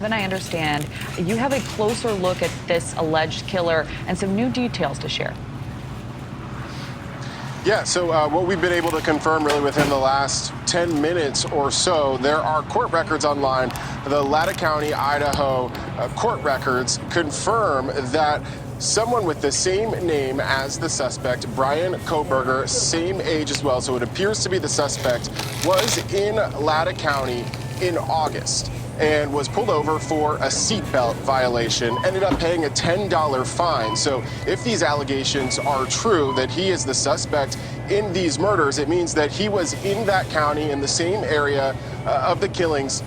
Then I understand you have a closer look at this alleged killer and some new details to share. Yeah, so what we've been able to confirm really within the last 10 minutes or so, there are court records online. The Latah County, Idaho court records confirm that someone with the same name as the suspect, Bryan Koberger, same age as well, so it appears to be the suspect, was in Latah County in August and was pulled over for a seatbelt violation, ended up paying a $10 fine. So if these allegations are true, that he is the suspect in these murders, it means that he was in that county in the same area of the killings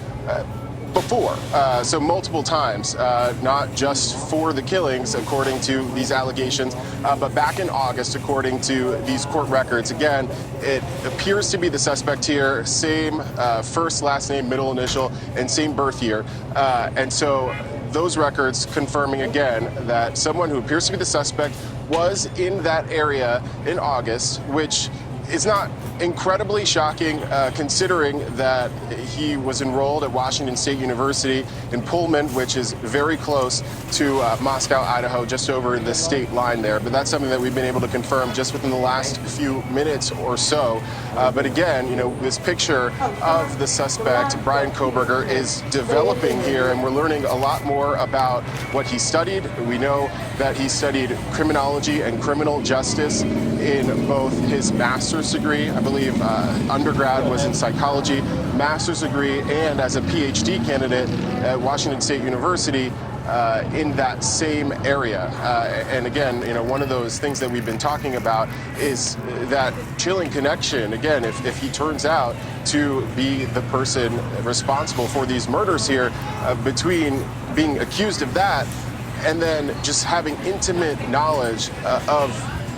before, so multiple times, not just for the killings, according to these allegations, but back in August, according to these court records. Again, it appears to be the suspect here, same first, last name, middle initial, and same birth year. And so those records confirming again that someone who appears to be the suspect was in that area in August, which is not incredibly shocking considering that he was enrolled at Washington State University in Pullman, which is very close to Moscow, Idaho, just over the state line there. But that's something that we've been able to confirm just within the last few minutes or so. But again, you know, this picture of the suspect, Bryan Koberger, is developing here, and we're learning a lot more about what he studied. We know that he studied criminology and criminal justice in both his master's degree, I believe undergrad was in psychology, master's degree, and as a PhD candidate at Washington State University in that same area. And again, you know, one of those things that we've been talking about is that chilling connection. Again, if he turns out to be the person responsible for these murders here, between being accused of that and then just having intimate knowledge of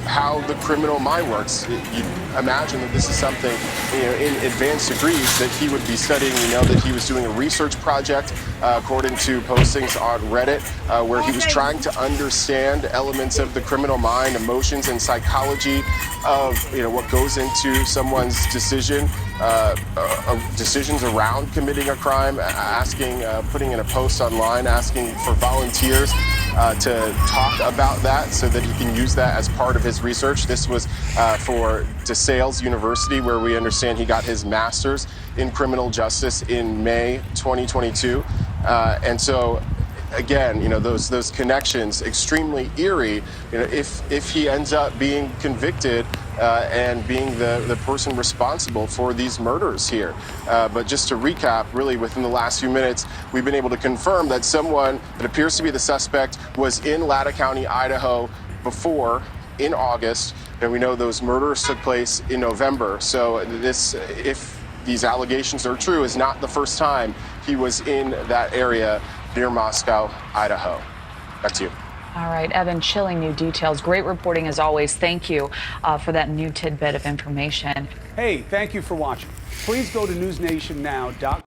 how the criminal mind works. You imagine that this is something, you know, in advanced degrees that he would be studying. We know that he was doing a research project, according to postings on Reddit, where he was trying to understand elements of the criminal mind, emotions, and psychology of, you know, what goes into someone's decisions around committing a crime, putting in a post online, asking for volunteers to talk about that so that he can use that as part of his research. This was for DeSales University, where we understand he got his master's in criminal justice in May 2022. And so, again, you know, those connections, extremely eerie. You know, if he ends up being convicted and being the person responsible for these murders here. But just to recap, really within the last few minutes, we've been able to confirm that someone that appears to be the suspect was in Latah County, Idaho before, in August, and we know those murders took place in November. So this, if these allegations are true, is not the first time he was in that area near Moscow, Idaho. Back to you. All right, Evan, chilling new details. Great reporting as always. Thank you for that new tidbit of information. Hey, thank you for watching. Please go to newsnationnow.com.